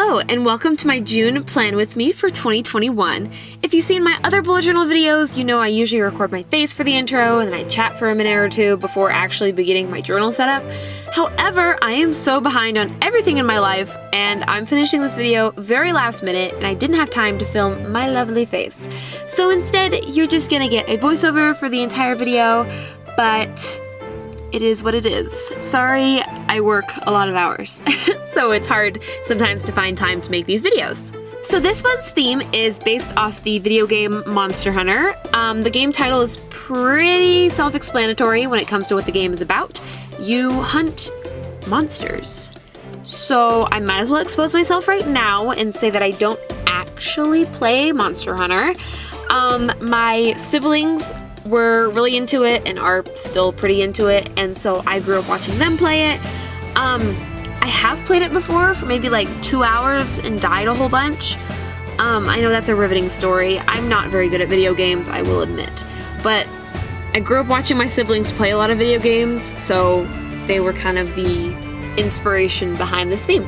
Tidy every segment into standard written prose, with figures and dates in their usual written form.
Hello, and welcome to my June plan with me for 2021. If you've seen my other bullet journal videos, you know I usually record my face for the intro and then I chat for a minute or two before actually beginning my journal setup. However, I am so behind on everything in my life, and I'm finishing this video very last minute, and I didn't have time to film my lovely face. So instead, you're just gonna get a voiceover for the entire video, but it is what it is. Sorry, I work a lot of hours, so it's hard sometimes to find time to make these videos. So this one's theme is based off the video game Monster Hunter. The game title is pretty self-explanatory when it comes to what the game is about. You hunt monsters. So I might as well expose myself right now and say that I don't actually play Monster Hunter. My siblings were really into it and are still pretty into it, and so I grew up watching them play it. I have played it before for maybe like 2 hours and died a whole bunch. I know that's a riveting story. I'm not very good at video games, I will admit, but I grew up watching my siblings play a lot of video games, so they were kind of the inspiration behind this theme.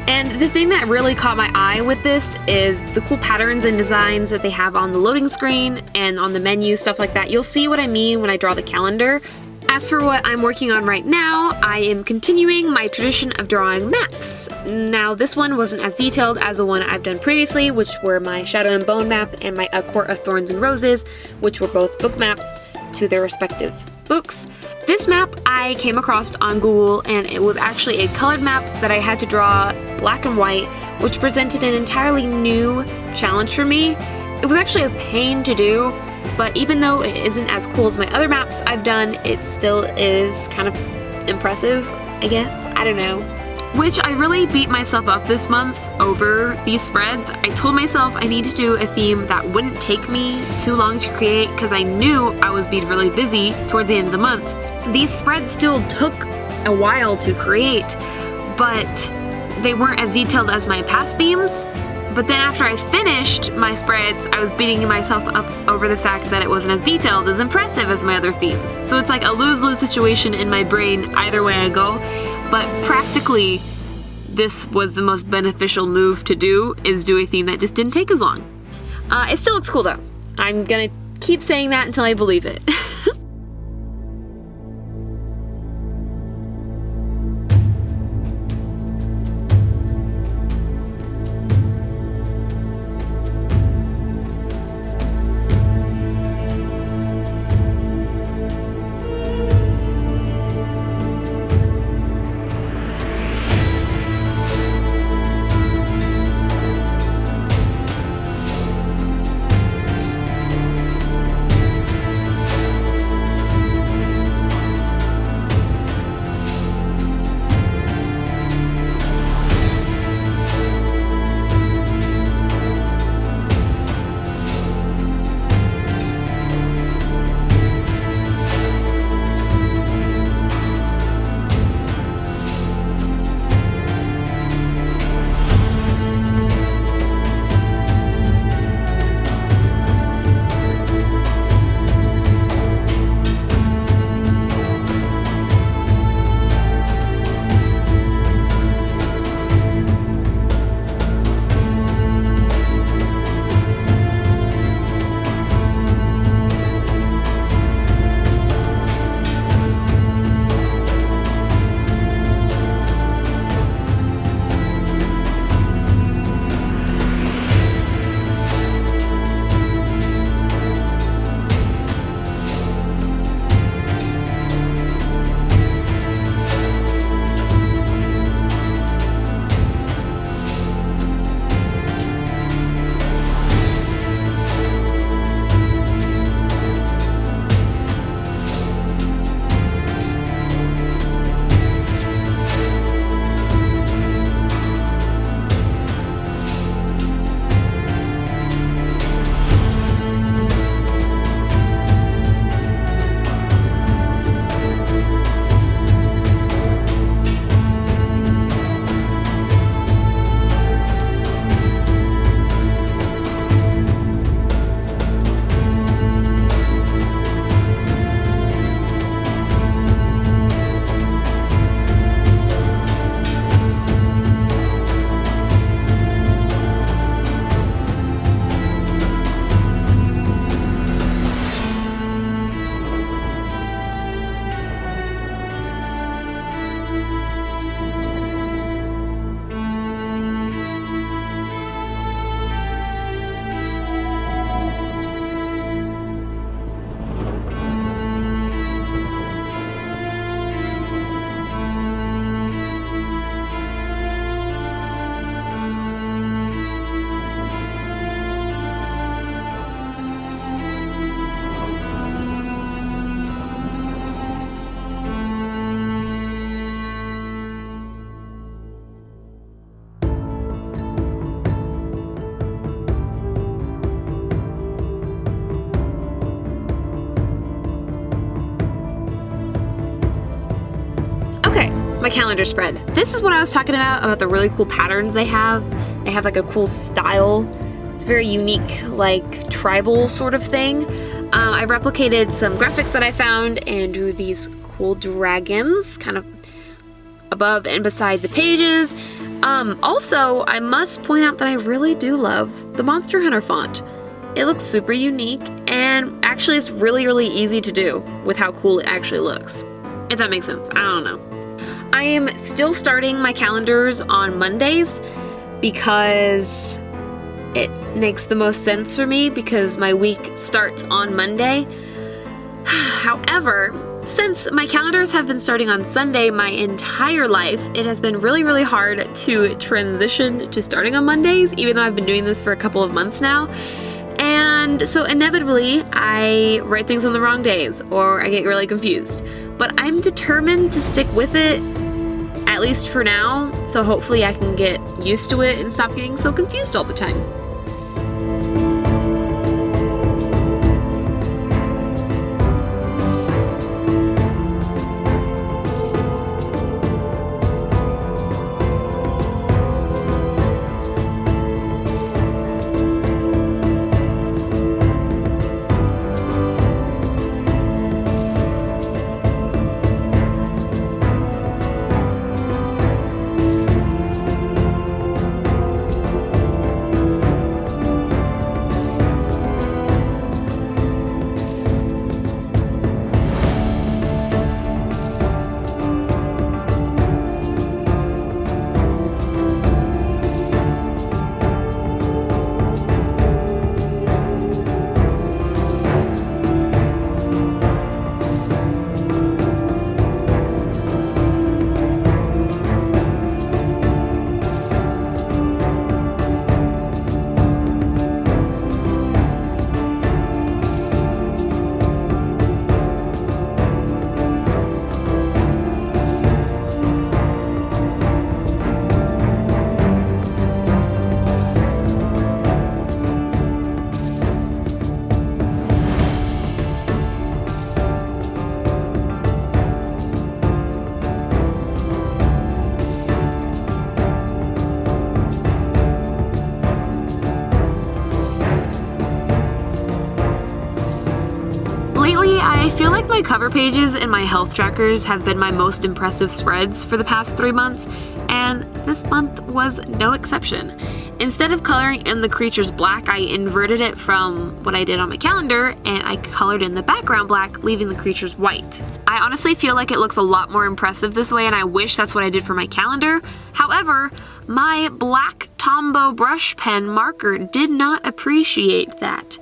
And the thing that really caught my eye with this is the cool patterns and designs that they have on the loading screen and on the menu, stuff like that. You'll see what I mean when I draw the calendar. As for what I'm working on right now, I am continuing my tradition of drawing maps. Now, this one wasn't as detailed as the one I've done previously, which were my Shadow and Bone map and my A Court of Thorns and Roses, which were both book maps to their respective books. This map I came across on Google, and it was actually a colored map that I had to draw black and white, which presented an entirely new challenge for me. It was actually a pain to do, but even though it isn't as cool as my other maps I've done, it still is kind of impressive, I guess. I don't know. Which I really beat myself up this month over these spreads. I told myself I need to do a theme that wouldn't take me too long to create because I knew I was being really busy towards the end of the month. These spreads still took a while to create, but they weren't as detailed as my past themes. But then after I finished my spreads, I was beating myself up over the fact that it wasn't as detailed, as impressive as my other themes. So it's like a lose-lose situation in my brain either way I go. But practically, this was the most beneficial move to do, is do a theme that just didn't take as long. It still looks cool though. I'm gonna keep saying that until I believe it. Okay, my calendar spread. This is what I was talking about the really cool patterns they have. They have like a cool style. It's very unique, like tribal sort of thing. I replicated some graphics that I found and drew these cool dragons kind of above and beside the pages. Also, I must point out that I really do love the Monster Hunter font. It looks super unique, and actually it's really, really easy to do with how cool it actually looks. If that makes sense, I don't know. I am still starting my calendars on Mondays because it makes the most sense for me because my week starts on Monday. However, since my calendars have been starting on Sunday my entire life, it has been really, really hard to transition to starting on Mondays, even though I've been doing this for a couple of months now. And so inevitably, I write things on the wrong days, or I get really confused. But I'm determined to stick with it, at least for now, so hopefully I can get used to it and stop getting so confused all the time. I feel like my cover pages and my health trackers have been my most impressive spreads for the past 3 months, and this month was no exception. Instead of coloring in the creatures black, I inverted it from what I did on my calendar, and I colored in the background black, leaving the creatures white. I honestly feel like it looks a lot more impressive this way, and I wish that's what I did for my calendar. However, my black Tombow brush pen marker did not appreciate that.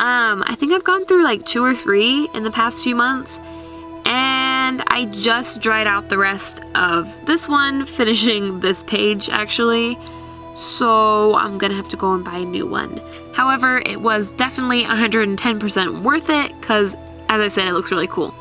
I think I've gone through like 2 or 3 in the past few months, and I just dried out the rest of this one, finishing this page actually, so I'm gonna have to go and buy a new one. However, it was definitely 110% worth it, because as I said, it looks really cool.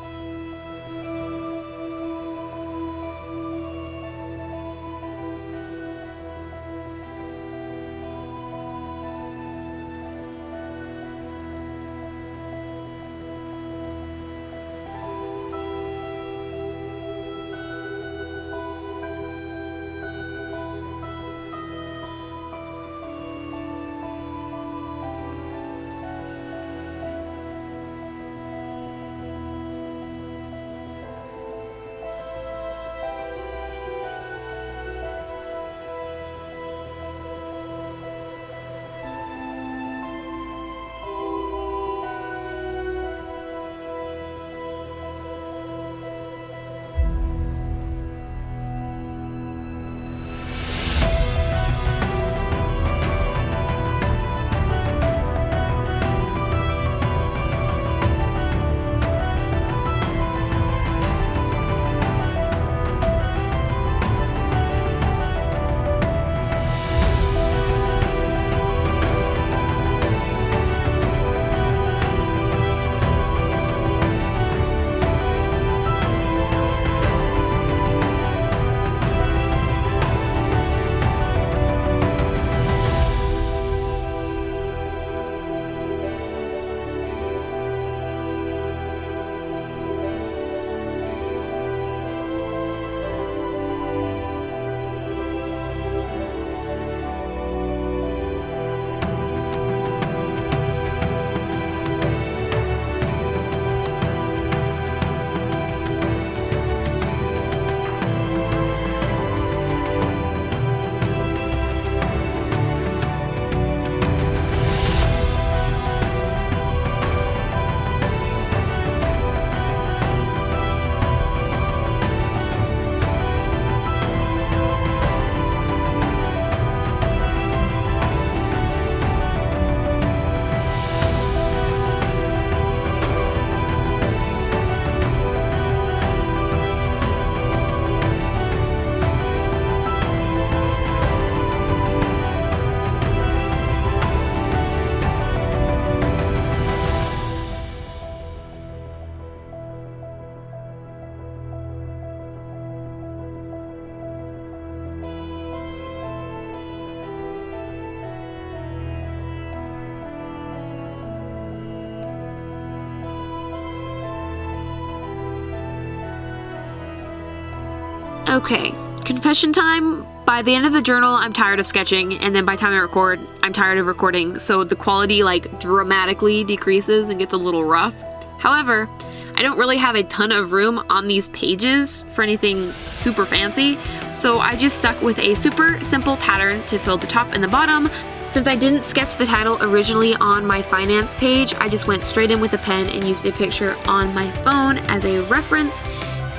Okay, confession time. By the end of the journal, I'm tired of sketching, and then by the time I record, I'm tired of recording, so the quality like dramatically decreases and gets a little rough. However, I don't really have a ton of room on these pages for anything super fancy, so I just stuck with a super simple pattern to fill the top and the bottom. Since I didn't sketch the title originally on my finance page, I just went straight in with a pen and used a picture on my phone as a reference,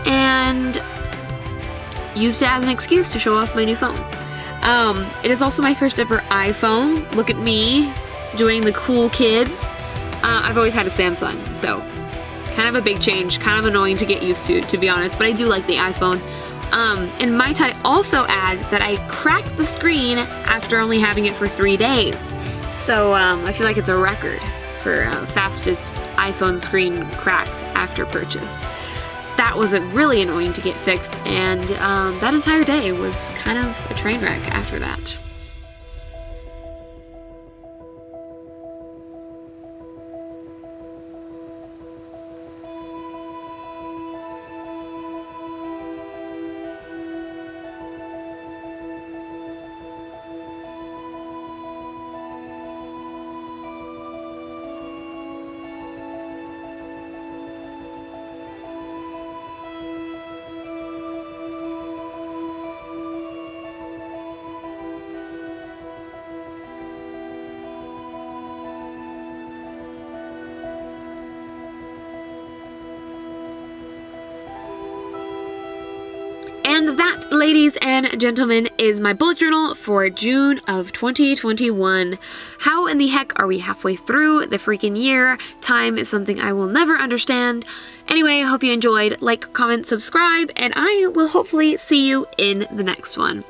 and used it as an excuse to show off my new phone. It is also my first ever iPhone. Look at me doing the cool kids. I've always had a Samsung, so kind of a big change, kind of annoying to get used to be honest, but I do like the iPhone. And might I also add that I cracked the screen after only having it for 3 days. So I feel like it's a record for fastest iPhone screen cracked after purchase. That was really annoying to get fixed, and that entire day was kind of a train wreck after that. And that, ladies and gentlemen, is my bullet journal for June of 2021. How in the heck are we halfway through the freaking year? Time is something I will never understand. Anyway, I hope you enjoyed. Like, comment, subscribe, and I will hopefully see you in the next one.